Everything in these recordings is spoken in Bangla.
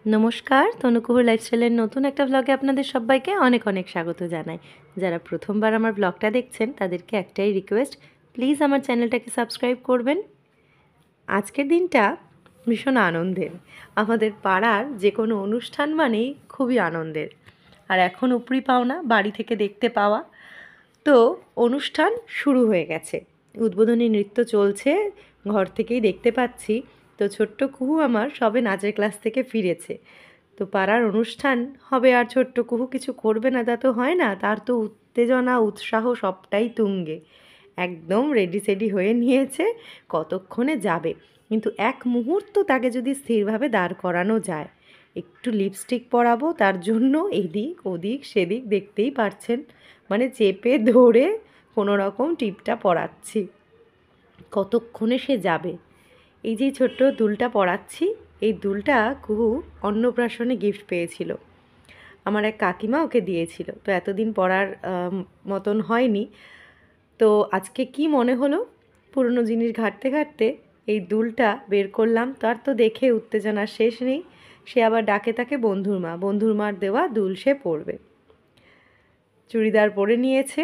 নমস্কার, তনুকুহর লাইফস্টাইলের নতুন একটা ভ্লগে আপনাদের সবাইকে অনেক অনেক স্বাগত জানাই। যারা প্রথমবার আমার ভ্লগটা দেখছেন তাদেরকে একটাই রিকোয়েস্ট, প্লিজ আমার চ্যানেলটাকে সাবস্ক্রাইব করবেন। আজকের দিনটা ভীষণ আনন্দের। আমাদের পাড়ার যে কোনো অনুষ্ঠান মানেই খুবই আনন্দের। আর এখন উপরি পাওনা বাড়ি থেকে দেখতে পাওয়া, তো অনুষ্ঠান শুরু হয়ে গেছে, উদ্বোধনী নৃত্য চলছে, ঘর থেকেই দেখতে পাচ্ছি। তো ছোট্ট কুহু আমার সবে নাচের ক্লাস থেকে ফিরেছে। তো পাড়ার অনুষ্ঠান হবে আর ছোট্ট কুহু কিছু করবে না তা তো হয় না, তার তো উত্তেজনা উৎসাহ সবটাই তুঙ্গে। একদম রেডি সেডি হয়ে নিয়েছে, কতক্ষণে যাবে। কিন্তু এক মুহূর্ত তাকে যদি স্থিরভাবে দাঁড় করানো যায়। একটু লিপস্টিক পরাবো, তার জন্য এদিক ওদিক সেদিক দেখতেই পারছেন, মানে চেপে ধরে কোনো রকম টিপটা পরাচ্ছি। কতক্ষণে সে যাবে। এই যে ছোট্ট দুলটা পরাচ্ছি, এই দুলটা কুহু অন্নপ্রাশনে গিফট পেয়েছিল, আমার এক কাকিমা ওকে দিয়েছিল। তো এতদিন পরার মতন হয়নি, তো আজকে কি মনে হলো, পুরনো জিনিস ঘাঁটতে ঘাঁটতে এই দুলটা বের করলাম। তার তো দেখে উত্তেজনার শেষ নেই, সে আবার ডাকে তাকে বন্ধুর মার দেওয়া দুল সে পরবে। চুড়িদার পরে নিয়েছে।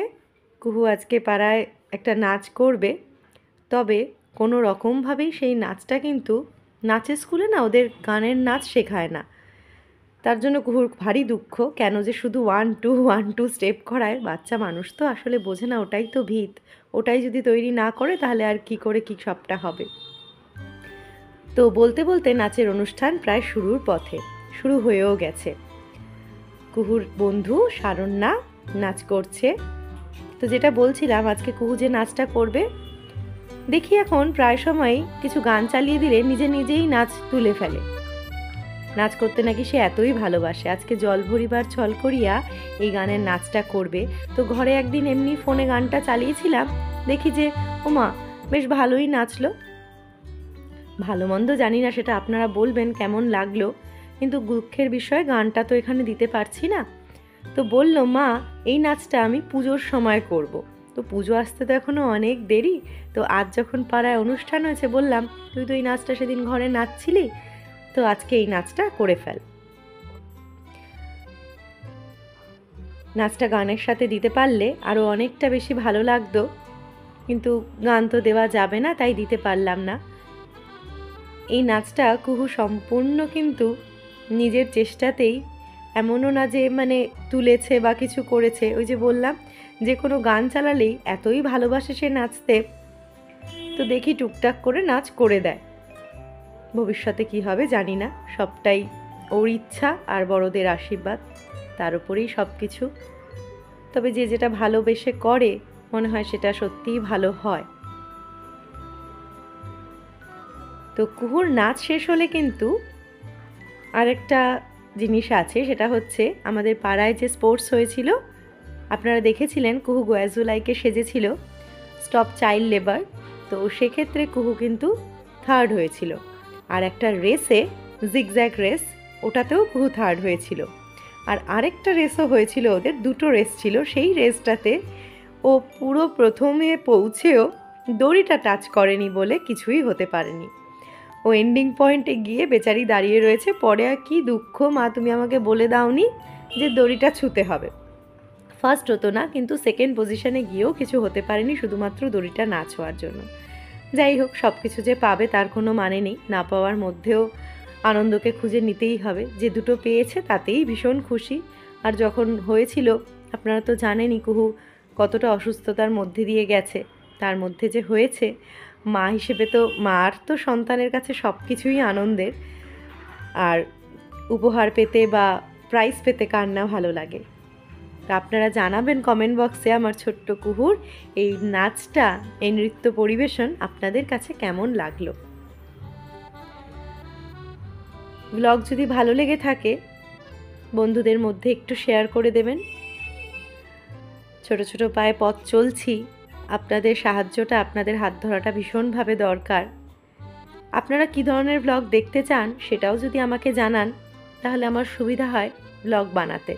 কুহু আজকে পাড়ায় একটা নাচ করবে, তবে কোনো রকমভাবেই সেই নাচটা কিন্তু, নাচের স্কুলে না ওদের গানের নাচ শেখায় না। তার জন্য কুহুর ভারী দুঃখ, কেন যে শুধু 1 2 1 2 স্টেপ করায়। বাচ্চা মানুষ তো আসলে বোঝে না, ওটাই তো ভিত। ওটাই যদি তৈরি না করে তাহলে আর কি করে কি সবটা হবে। তো বলতে বলতে নাচের অনুষ্ঠান প্রায় শুরুর পথে, শুরু হয়েও গেছে। কুহুর বন্ধু শারণ্যা নাচ করছে। তো যেটা বলছিলাম, আজকে কুহু যে নাচটা করবে, দেখি এখন প্রায় সময়ই কিছু গান চালিয়ে দিলে নিজে নিজেই নাচ তুলে ফেলে। নাচ করতে নাকি সে এতই ভালোবাসে। আজকে জল ভরিবার ছল করিয়া এই গানের নাচটা করবে। তো ঘরে একদিন এমনি ফোনে গানটা চালিয়েছিলাম, দেখি যে ওমা বেশ ভালোই নাচলো। ভালো মন্দ জানি না, সেটা আপনারা বলবেন কেমন লাগলো, কিন্তু দুঃখের বিষয় গানটা তো এখানে দিতে পারছি না। তো বলল, মা এই নাচটা আমি পুজোর সময় করব। তো পুজো আসতে তো এখনও অনেক দেরি। তো আজ যখন পাড়ায় অনুষ্ঠান হয়েছে, বললাম তুই তো এই নাচটা সেদিন ঘরে নাচছিলি, তো আজকে এই নাচটা করে ফেল। নাচটা গানের সাথে দিতে পারলে আরও অনেকটা বেশি ভালো লাগতো, কিন্তু গান তো দেওয়া যাবে না, তাই দিতে পারলাম না। এই নাচটা কুহু সম্পূর্ণ কিন্তু নিজের চেষ্টাতেই, এমনও না যে মানে তুলেছে বা কিছু করেছে। ওই যে বললাম, যে কোনো গান চালালেই এতই ভালোবাসে সে নাচতে, তো দেখি টুকটাক করে নাচ করে দেয়। ভবিষ্যতে কি হবে জানি না, সবটাই ওর ইচ্ছা আর বড়দের আশীর্বাদ, তার উপরেই সব কিছু। তবে যে যেটা ভালোবেসে করে মনে হয় সেটা সত্যিই ভালো হয়। তো কুহুর নাচ শেষ হলে কিন্তু আরেকটা জিনিস আছে, সেটা হচ্ছে আমাদের পাড়ায় যে স্পোর্টস হয়েছিল, আপনারা দেখেছিলেন কুহু গোয়াজুলাইকে সেজেছিল স্টপ চাইল্ড লেবার। তো সেক্ষেত্রে কুহু কিন্তু থার্ড হয়েছিল। আর একটা রেসে, জিগজ্যাগ রেস, ওটাতেও কুহু থার্ড হয়েছিল। আর আরেকটা রেসও হয়েছিল, ওদের দুটো রেস ছিল। সেই রেসটাতে ও পুরো প্রথমে পৌঁছেও দড়িটা টাচ করেনি বলে কিছুই হতে পারেনি। ও এন্ডিং পয়েন্টে গিয়ে বেচারি দাঁড়িয়ে রয়েছে। পরে আর কি দুঃখ, মা তুমি আমাকে বলে দাওনি যে দড়িটা ছুঁতে হবে। ফার্স্ট হতো না, কিন্তু সেকেন্ড পজিশনে গিয়েও কিছু হতে পারেনি, শুধুমাত্র দড়িটা না ছোঁয়ার জন্য। যাই হোক, সব কিছু যে পাবে তার কোনো মানে নেই, না পাওয়ার মধ্যেও আনন্দকে খুঁজে নিতেই হবে। যে দুটো পেয়েছে তাতেই ভীষণ খুশি। আর যখন হয়েছিল, আপনারা তো জানেনই কুহু কতটা অসুস্থতার মধ্যে দিয়ে গেছে, তার মধ্যে যে হয়েছে, মা হিসেবে তো মার তো সন্তানের কাছে সব কিছুই আনন্দের। আর উপহার পেতে বা প্রাইজ পেতে কার না ভালো লাগে। তা আপনারা জানাবেন কমেন্ট বক্সে আমার ছোট্ট কুহুর এই নাচটা, এই নৃত্য পরিবেশন আপনাদের কাছে কেমন লাগলো। ব্লগ যদি ভালো লেগে থাকে বন্ধুদের মধ্যে একটু শেয়ার করে দেবেন। ছোট ছোট পায়ে পথ চলছি, আপনাদের সাহায্যটা, আপনাদের হাত ধরাটা ভীষণভাবে দরকার। আপনারা কী ধরনের ব্লগ দেখতে চান সেটাও যদি আমাকে জানান, তাহলে আমার সুবিধা হয় ব্লগ বানাতে।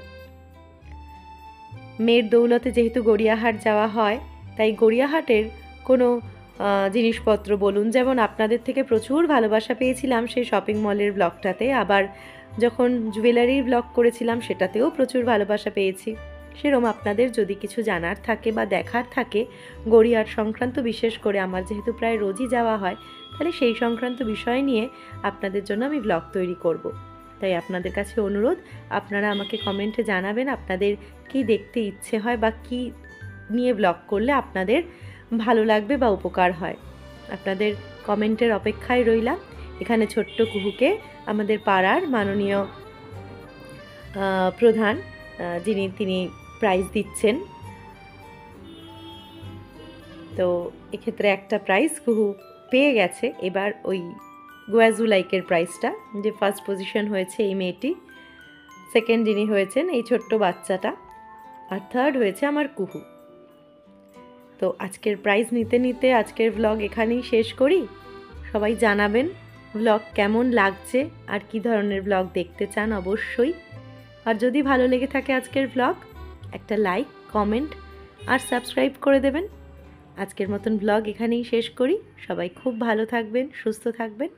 মেয়ের দৌলতে যেহেতু গড়িয়াহাট যাওয়া হয়, তাই গড়িয়াহাটের কোনো জিনিসপত্র বলুন, যেমন আপনাদের থেকে প্রচুর ভালোবাসা পেয়েছিলাম সেই শপিং মলের ব্লগটাতে, আবার যখন জুয়েলারির ব্লগ করেছিলাম সেটাতেও প্রচুর ভালোবাসা পেয়েছি। সেরকম আপনাদের যদি কিছু জানার থাকে বা দেখার থাকে গড়িয়াহাট সংক্রান্ত, বিশেষ করে আমার যেহেতু প্রায় রোজই যাওয়া হয়, তাহলে সেই সংক্রান্ত বিষয় নিয়ে আপনাদের জন্য আমি ব্লগ তৈরি করব। তাই আপনাদের কাছে অনুরোধ, আপনারা আমাকে কমেন্টে জানাবেন আপনাদের কি দেখতে ইচ্ছে হয় বা কি নিয়ে ব্লগ করলে আপনাদের ভালো লাগবে বা উপকার হয়। আপনাদের কমেন্টের অপেক্ষায় রইলাম। এখানে ছোট্ট কুহুকে আমাদের পাড়ার মাননীয় প্রধান তিনি প্রাইজ দিচ্ছেন। তো এক্ষেত্রে একটা প্রাইজ কুহু পেয়ে গেছে। এবার ওই গোয়াজু লাইকের প্রাইজটা, যে ফার্স্ট পজিশন হয়েছে এই মেয়েটি, সেকেন্ড যিনি হয়েছেন এই ছোট্ট বাচ্চাটা, আর থার্ড হয়েছে আমার কুহু। তো আজকের প্রাইজ নিতে নিতে আজকের ব্লগ এখানেই শেষ করি। সবাই জানাবেন ব্লগ কেমন লাগছে আর কি ধরনের ব্লগ দেখতে চান অবশ্যই। আর যদি ভালো লেগে থাকে আজকের ব্লগ, একটা লাইক, কমেন্ট আর সাবস্ক্রাইব করে দেবেন। আজকের মতন ব্লগ এখানেই শেষ করি। সবাই খুব ভালো থাকবেন, সুস্থ থাকবেন।